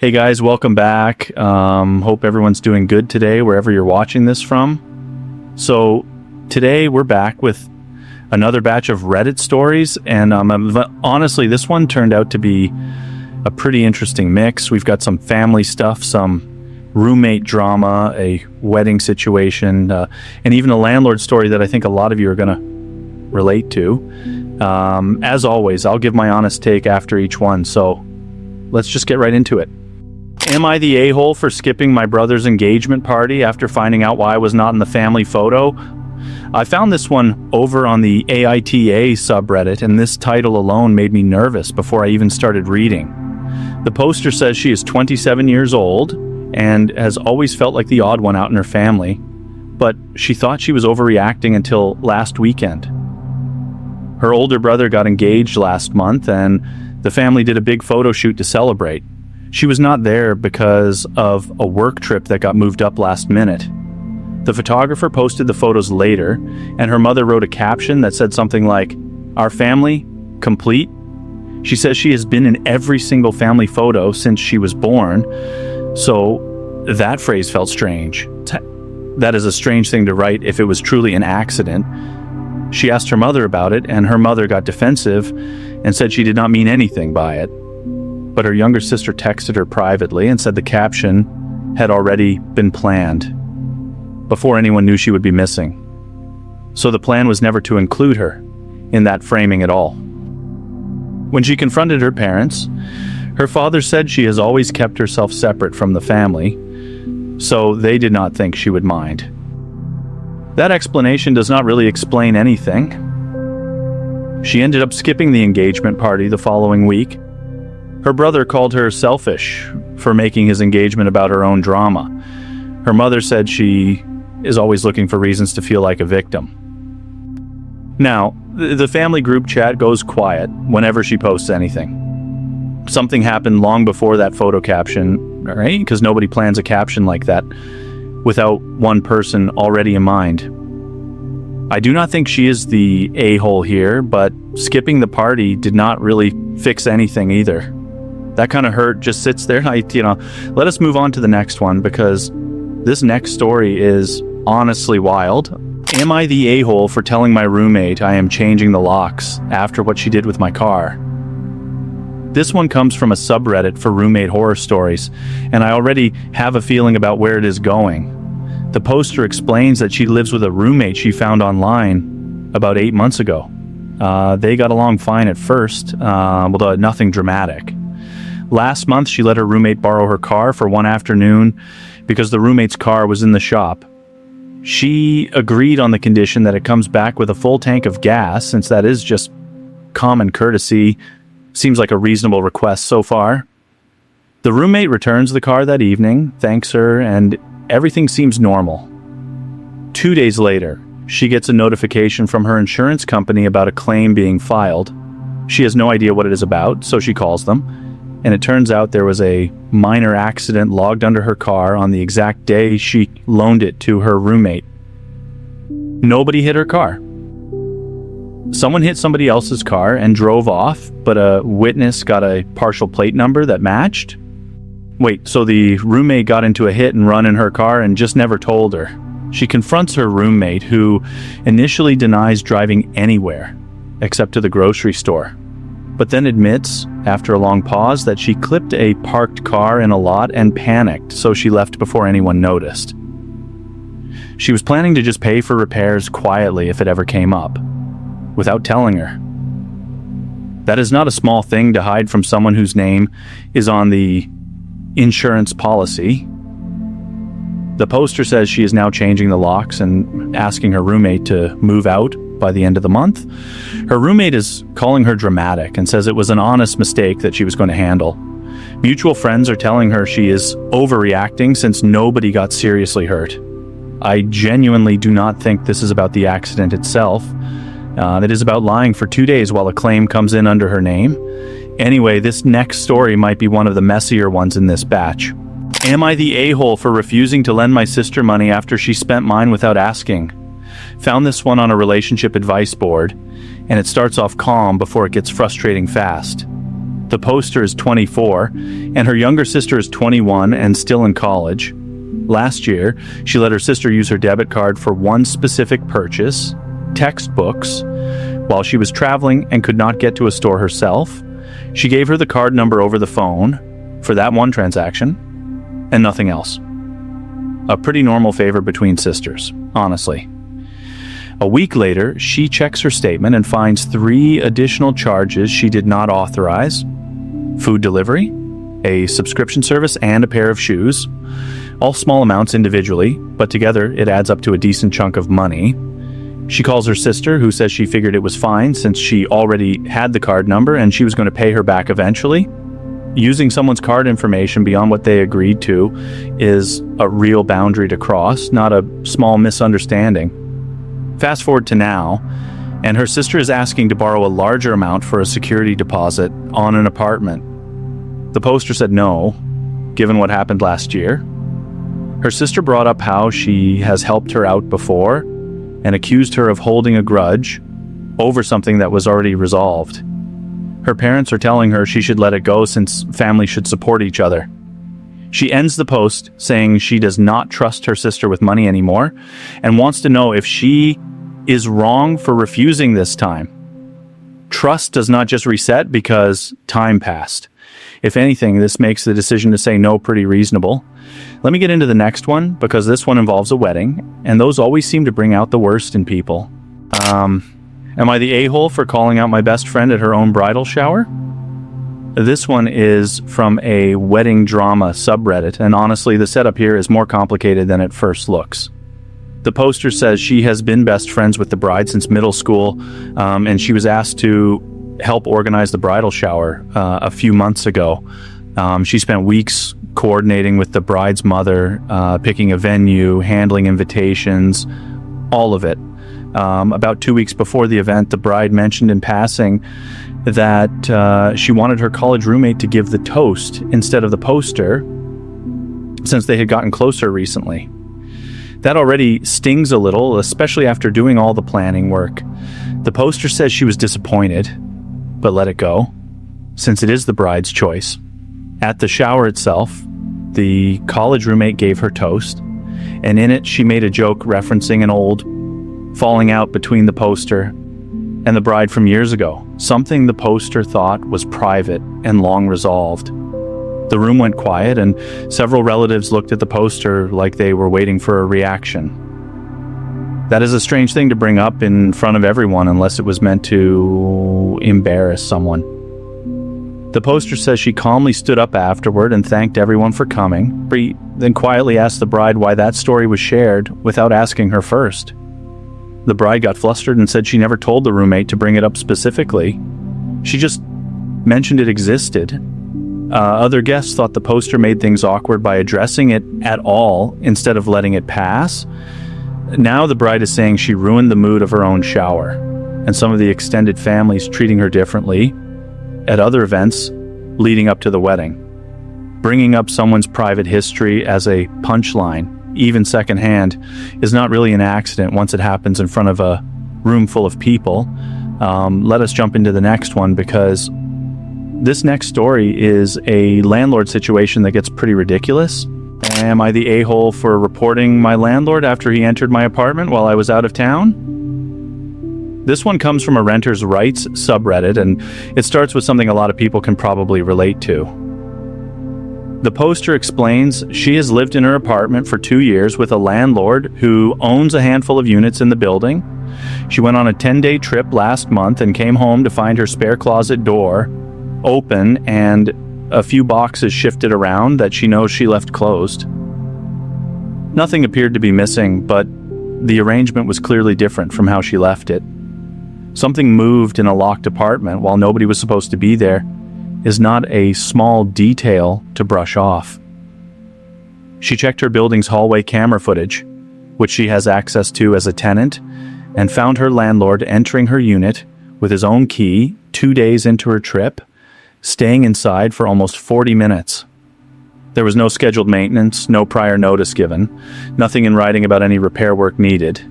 Hey guys, welcome back. Hope everyone's doing good today, wherever you're watching this from. So today we're back with another batch of Reddit stories, and honestly, this one turned out to be a pretty interesting mix. We've got some family stuff, some roommate drama, a wedding situation, and even a landlord story that I think a lot of you are going to relate to. As always, I'll give my honest take after each one, so let's just get right into it. Am I the a-hole for skipping my brother's engagement party after finding out why I was not in the family photo? I found this one over on the AITA subreddit, and this title alone made me nervous before I even started reading. The poster says she is 27 years old and has always felt like the odd one out in her family, but she thought she was overreacting until last weekend. Her older brother got engaged last month, and the family did a big photo shoot to celebrate. She was not there because of a work trip that got moved up last minute. The photographer posted the photos later, and her mother wrote a caption that said something like, "Our family, complete." She says she has been in every single family photo since she was born, so that phrase felt strange. That is a strange thing to write if it was truly an accident. She asked her mother about it, and her mother got defensive and said she did not mean anything by it. But her younger sister texted her privately and said the caption had already been planned before anyone knew she would be missing. So the plan was never to include her in that framing at all. When she confronted her parents, her father said she has always kept herself separate from the family, so they did not think she would mind. That explanation does not really explain anything. She ended up skipping the engagement party the following week. Her brother called her selfish for making his engagement about her own drama. Her mother said she is always looking for reasons to feel like a victim. Now, the family group chat goes quiet whenever she posts anything. Something happened long before that photo caption, right? Because nobody plans a caption like that without one person already in mind. I do not think she is the a-hole here, but skipping the party did not really fix anything either. That kind of hurt just sits there. Let us move on to the next one, because this next story is honestly wild. Am I the a-hole for telling my roommate I am changing the locks after what she did with my car? This one comes from a subreddit for roommate horror stories, and I already have a feeling about where it is going. The poster explains that she lives with a roommate she found online about 8 months ago. They got along fine at first, although nothing dramatic. Last month, she let her roommate borrow her car for one afternoon because the roommate's car was in the shop. She agreed on the condition that it comes back with a full tank of gas, since that is just common courtesy. Seems like a reasonable request so far. The roommate returns the car that evening, thanks her, and everything seems normal. 2 days later, she gets a notification from her insurance company about a claim being filed. She has no idea what it is about, so she calls them. And it turns out there was a minor accident logged under her car on the exact day she loaned it to her roommate. Nobody hit her car. Someone hit somebody else's car and drove off, but a witness got a partial plate number that matched. Wait, so the roommate got into a hit and run in her car and just never told her. She confronts her roommate, who initially denies driving anywhere except to the grocery store, but then admits, after a long pause, that she clipped a parked car in a lot and panicked, so she left before anyone noticed. She was planning to just pay for repairs quietly if it ever came up, without telling her. That is not a small thing to hide from someone whose name is on the insurance policy. The poster says she is now changing the locks and asking her roommate to move out by the end of the month. Her roommate is calling her dramatic and says it was an honest mistake that she was going to handle. Mutual friends are telling her she is overreacting since nobody got seriously hurt. I genuinely do not think this is about the accident itself. It is about lying for 2 days while a claim comes in under her name. Anyway, this next story might be one of the messier ones in this batch. Am I the a-hole for refusing to lend my sister money after she spent mine without asking? Found this one on a relationship advice board, and it starts off calm before it gets frustrating fast. The poster is 24, and her younger sister is 21 and still in college. Last year, she let her sister use her debit card for one specific purchase, textbooks, while she was traveling and could not get to a store herself. She gave her the card number over the phone for that one transaction, and nothing else. A pretty normal favor between sisters, honestly. A week later, she checks her statement and finds 3 additional charges she did not authorize: food delivery, a subscription service, and a pair of shoes. All small amounts individually, but together it adds up to a decent chunk of money. She calls her sister, who says she figured it was fine since she already had the card number and she was going to pay her back eventually. Using someone's card information beyond what they agreed to is a real boundary to cross, not a small misunderstanding. Fast forward to now, and her sister is asking to borrow a larger amount for a security deposit on an apartment. The poster said no, given what happened last year. Her sister brought up how she has helped her out before and accused her of holding a grudge over something that was already resolved. Her parents are telling her she should let it go since families should support each other. She ends the post saying she does not trust her sister with money anymore and wants to know if she is wrong for refusing this time. Trust does not just reset because time passed. If anything, this makes the decision to say no pretty reasonable. Let me get into the next one, because this one involves a wedding, and those always seem to bring out the worst in people. Am I the a-hole for calling out my best friend at her own bridal shower? This one is from a wedding drama subreddit, and honestly, the setup here is more complicated than it first looks. The poster says she has been best friends with the bride since middle school, and she was asked to help organize the bridal shower a few months ago. She spent weeks coordinating with the bride's mother, picking a venue, handling invitations, all of it. About 2 weeks before the event, the bride mentioned in passing that she wanted her college roommate to give the toast instead of the poster, since they had gotten closer recently. That already stings a little, especially after doing all the planning work. The poster says she was disappointed, but let it go, since it is the bride's choice. At the shower itself, the college roommate gave her toast, and in it she made a joke referencing an old falling out between the poster and the bride from years ago, something the poster thought was private and long resolved. The room went quiet, and several relatives looked at the poster like they were waiting for a reaction. That is a strange thing to bring up in front of everyone unless it was meant to embarrass someone. The poster says she calmly stood up afterward and thanked everyone for coming, then quietly asked the bride why that story was shared without asking her first. The bride got flustered and said she never told the roommate to bring it up specifically. She just mentioned it existed. Other guests thought the poster made things awkward by addressing it at all instead of letting it pass. Now the bride is saying she ruined the mood of her own shower, and some of the extended families treating her differently at other events leading up to the wedding. Bringing up someone's private history as a punchline, even secondhand, is not really an accident once it happens in front of a room full of people. Let us jump into the next one, because this next story is a landlord situation that gets pretty ridiculous. Am I the a-hole for reporting my landlord after he entered my apartment while I was out of town? This one comes from a renter's rights subreddit, and it starts with something a lot of people can probably relate to. The poster explains she has lived in her apartment for 2 years with a landlord who owns a handful of units in the building. She went on a 10-day trip last month and came home to find her spare closet door open and a few boxes shifted around that she knows she left closed. Nothing appeared to be missing, but the arrangement was clearly different from how she left it. Something moved in a locked apartment while nobody was supposed to be there is not a small detail to brush off. She checked her building's hallway camera footage, which she has access to as a tenant, and found her landlord entering her unit with his own key 2 days into her trip, staying inside for almost 40 minutes. There was no scheduled maintenance, no prior notice given, nothing in writing about any repair work needed.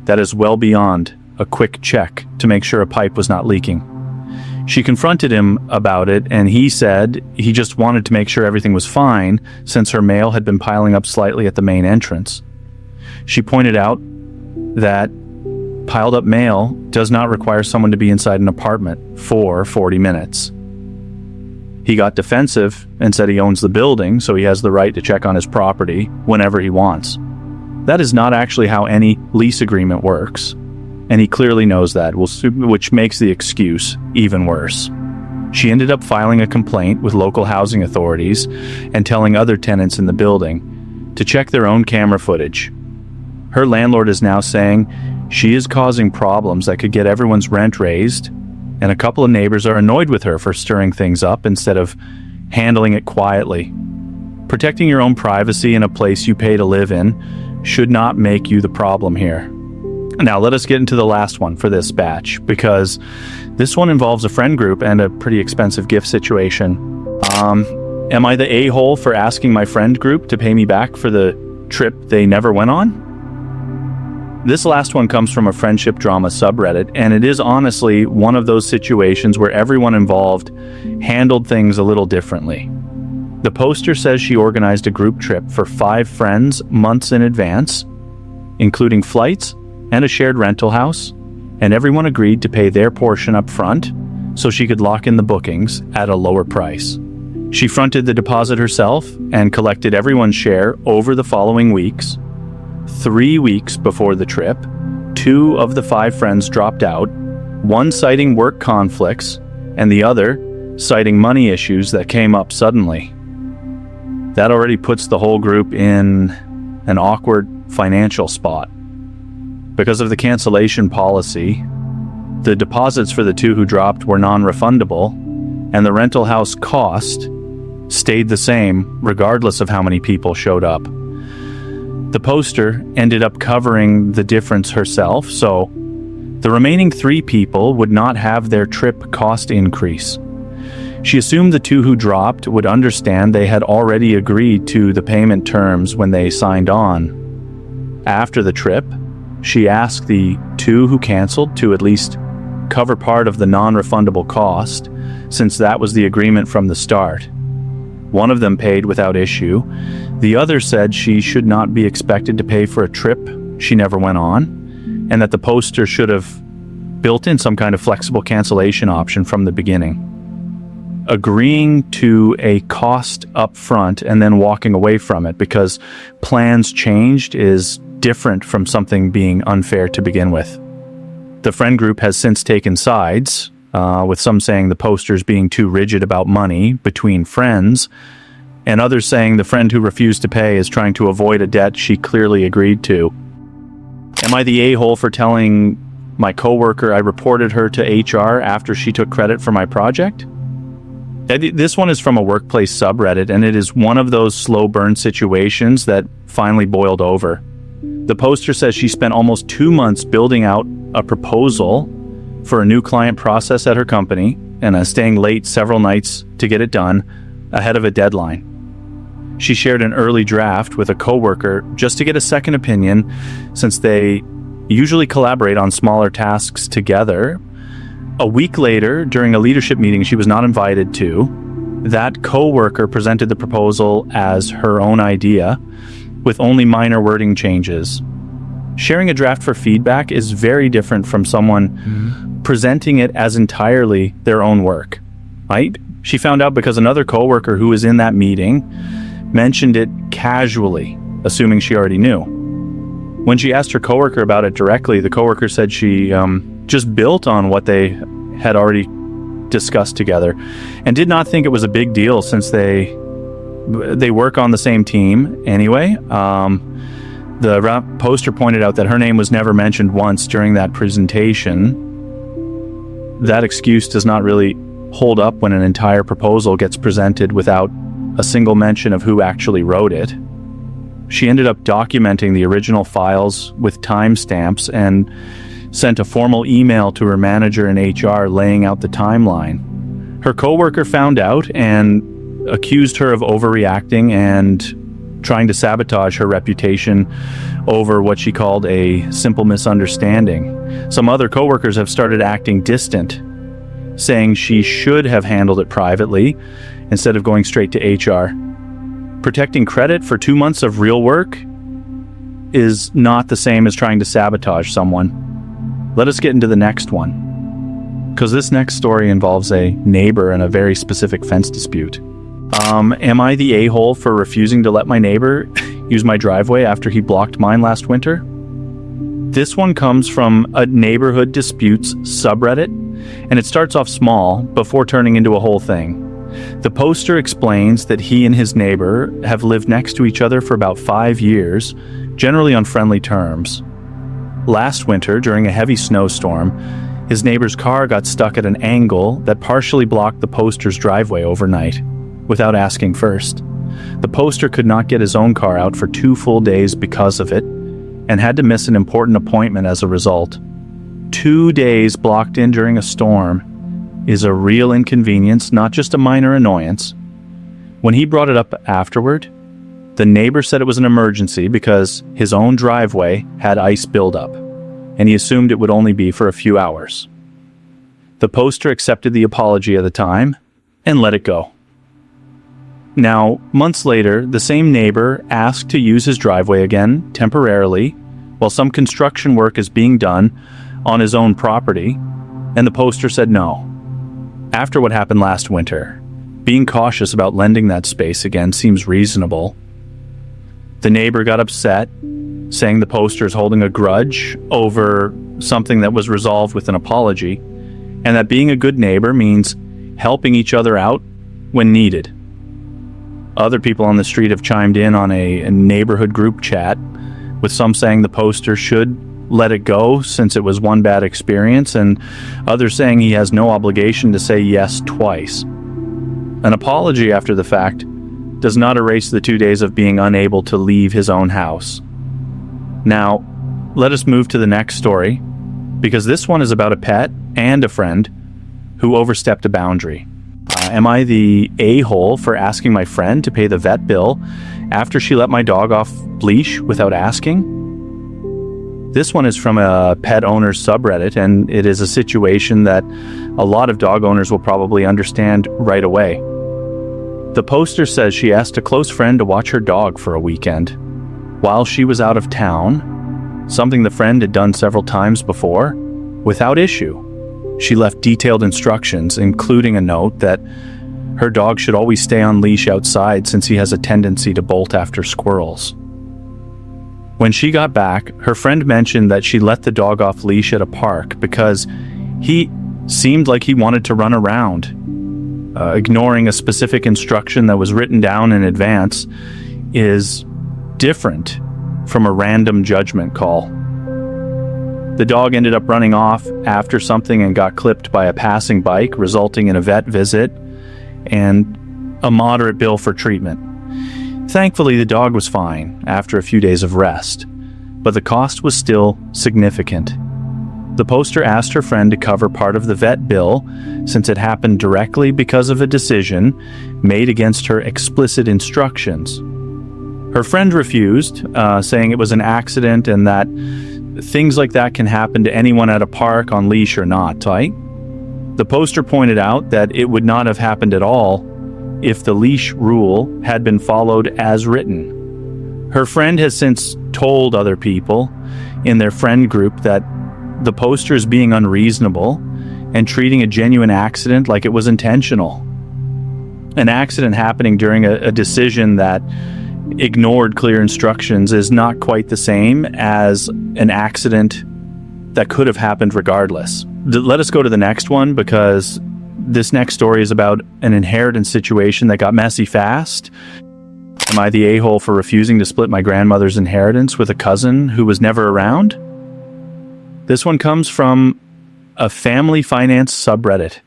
That is well beyond a quick check to make sure a pipe was not leaking. She confronted him about it, and he said he just wanted to make sure everything was fine since her mail had been piling up slightly at the main entrance. She pointed out that piled up mail does not require someone to be inside an apartment for 40 minutes. He got defensive and said he owns the building, so he has the right to check on his property whenever he wants. That is not actually how any lease agreement works, and he clearly knows that, which makes the excuse even worse. She ended up filing a complaint with local housing authorities and telling other tenants in the building to check their own camera footage. Her landlord is now saying she is causing problems that could get everyone's rent raised, and a couple of neighbors are annoyed with her for stirring things up instead of handling it quietly. Protecting your own privacy in a place you pay to live in should not make you the problem here. Now let us get into the last one for this batch, because this one involves a friend group and a pretty expensive gift situation. Am I the a-hole for asking my friend group to pay me back for the trip they never went on? This last one comes from a friendship drama subreddit, and it is honestly one of those situations where everyone involved handled things a little differently. The poster says she organized a group trip for 5 friends months in advance, including flights and a shared rental house, and everyone agreed to pay their portion up front so she could lock in the bookings at a lower price. She fronted the deposit herself and collected everyone's share over the following weeks. 3 weeks before the trip, 2 of the 5 friends dropped out, one citing work conflicts and the other citing money issues that came up suddenly. That already puts the whole group in an awkward financial spot. Because of the cancellation policy, the deposits for the 2 who dropped were non-refundable, and the rental house cost stayed the same regardless of how many people showed up. The poster ended up covering the difference herself, so the remaining 3 people would not have their trip cost increase. She assumed the 2 who dropped would understand they had already agreed to the payment terms when they signed on. After the trip, she asked the 2 who canceled to at least cover part of the non-refundable cost, since that was the agreement from the start. One of them paid without issue. The other said she should not be expected to pay for a trip she never went on, and that the poster should have built in some kind of flexible cancellation option from the beginning. Agreeing to a cost up front and then walking away from it because plans changed is different from something being unfair to begin with. The friend group has since taken sides, with some saying the poster's being too rigid about money between friends, and others saying the friend who refused to pay is trying to avoid a debt she clearly agreed to. Am I the a-hole for telling my coworker I reported her to HR after she took credit for my project? This one is from a workplace subreddit, and it is one of those slow burn situations that finally boiled over. The poster says she spent almost 2 months building out a proposal for a new client process at her company and staying late several nights to get it done ahead of a deadline. She shared an early draft with a coworker just to get a second opinion, since they usually collaborate on smaller tasks together. A week later, during a leadership meeting she was not invited to, that coworker presented the proposal as her own idea, with only minor wording changes. Sharing a draft for feedback is very different from someone presenting it as entirely their own work, right? She found out because another coworker who was in that meeting mentioned it casually, assuming she already knew. When she asked her coworker about it directly, the coworker said she just built on what they had already discussed together and did not think it was a big deal since they work on the same team anyway. The poster pointed out that her name was never mentioned once during that presentation. That excuse does not really hold up when an entire proposal gets presented without a single mention of who actually wrote it. She ended up documenting the original files with timestamps and sent a formal email to her manager in HR laying out the timeline. Her coworker found out and accused her of overreacting and trying to sabotage her reputation over what she called a simple misunderstanding. Some other coworkers have started acting distant, saying she should have handled it privately instead of going straight to HR. Protecting credit for 2 months of real work is not the same as trying to sabotage someone. Let us get into the next one, because this next story involves a neighbor and a very specific fence dispute. Am I the a-hole for refusing to let my neighbor use my driveway after he blocked mine last winter? This one comes from a neighborhood disputes subreddit, and it starts off small before turning into a whole thing. The poster explains that he and his neighbor have lived next to each other for about 5 years, generally on friendly terms. Last winter, during a heavy snowstorm, his neighbor's car got stuck at an angle that partially blocked the poster's driveway overnight, without asking first. The poster could not get his own car out for 2 full days because of it, and had to miss an important appointment as a result. 2 days blocked in during a storm is a real inconvenience, not just a minor annoyance. When he brought it up afterward, the neighbor said it was an emergency because his own driveway had ice buildup, and he assumed it would only be for a few hours. The poster accepted the apology at the time and let it go. Now, months later, the same neighbor asked to use his driveway again, temporarily, while some construction work is being done on his own property, and the poster said no. After what happened last winter, being cautious about lending that space again seems reasonable. The neighbor got upset, saying the poster is holding a grudge over something that was resolved with an apology, and that being a good neighbor means helping each other out when needed. Other people on the street have chimed in on a neighborhood group chat, with some saying the poster should let it go since it was one bad experience, and others saying he has no obligation to say yes twice. An apology after the fact does not erase the 2 days of being unable to leave his own house. Now, let us move to the next story, because this one is about a pet and a friend who overstepped a boundary. Am I the a-hole for asking my friend to pay the vet bill after she let my dog off leash without asking? This one is from a pet owner's subreddit, and it is a situation that a lot of dog owners will probably understand right away. The poster says she asked a close friend to watch her dog for a weekend while she was out of town, something the friend had done several times before, without issue. She left detailed instructions, including a note that her dog should always stay on leash outside since he has a tendency to bolt after squirrels. When she got back, her friend mentioned that she let the dog off leash at a park because he seemed like he wanted to run around. Ignoring a specific instruction that was written down in advance is different from a random judgment call. The dog ended up running off after something and got clipped by a passing bike, resulting in a vet visit and a moderate bill for treatment. Thankfully, the dog was fine after a few days of rest, but the cost was still significant. The poster asked her friend to cover part of the vet bill since it happened directly because of a decision made against her explicit instructions. Her friend refused, saying it was an accident and that things like that can happen to anyone at a park on leash or not, right? The poster pointed out that it would not have happened at all if the leash rule had been followed as written. Her friend has since told other people in their friend group that the poster is being unreasonable and treating a genuine accident like it was intentional. An accident happening during a decision that ignored clear instructions is not quite the same as an accident that could have happened regardless. Let us go to the next one, because this next story is about an inheritance situation that got messy fast. Am I the a-hole for refusing to split my grandmother's inheritance with a cousin who was never around? This one comes from a family finance subreddit,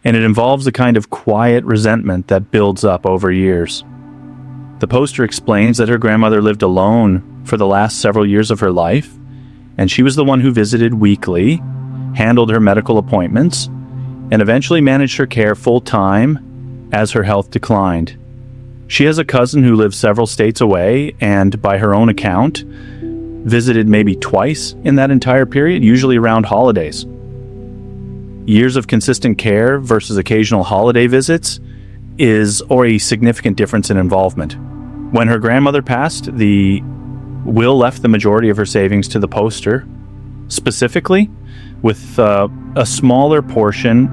and it involves a kind of quiet resentment that builds up over years. The poster explains that her grandmother lived alone for the last several years of her life, and she was the one who visited weekly, handled her medical appointments, and eventually managed her care full-time as her health declined. She has a cousin who lives several states away, and by her own account, visited maybe twice in that entire period, usually around holidays. years of consistent care versus occasional holiday visits is or a significant difference in involvement. When her grandmother passed, the will left the majority of her savings to the poster, specifically with a smaller portion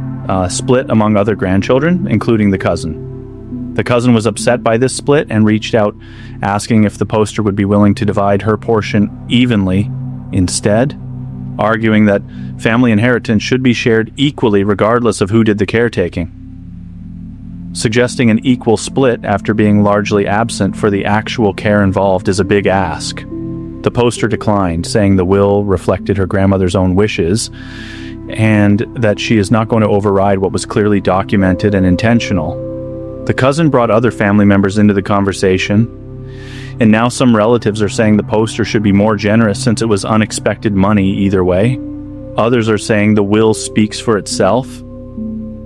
split among other grandchildren, including the cousin. The cousin was upset by this split and reached out asking if the poster would be willing to divide her portion evenly instead, arguing that family inheritance should be shared equally regardless of who did the caretaking. Suggesting an equal split after being largely absent for the actual care involved is a big ask. The poster declined, saying the will reflected her grandmother's own wishes and that she is not going to override what was clearly documented and intentional. The cousin brought other family members into the conversation, and now some relatives are saying the poster should be more generous since it was unexpected money either way. Others are saying the will speaks for itself,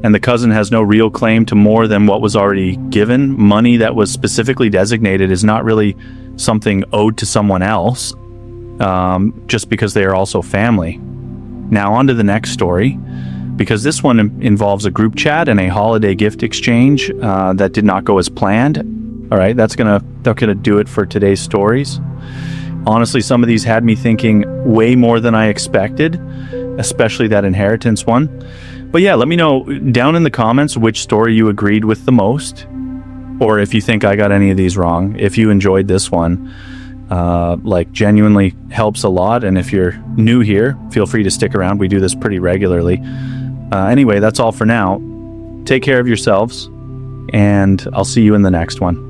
and the cousin has no real claim to more than what was already given. Money that was specifically designated is not really something owed to someone else, just because they are also family. Now on to the next story, because this one involves a group chat and a holiday gift exchange that did not go as planned. All right, that's gonna do it for today's stories. Honestly, some of these had me thinking way more than I expected, especially that inheritance one. But yeah, let me know down in the comments which story you agreed with the most, or if you think I got any of these wrong. If you enjoyed this one, genuinely helps a lot. And if you're new here, feel free to stick around. We do this pretty regularly. Anyway, that's all for now. Take care of yourselves, and I'll see you in the next one.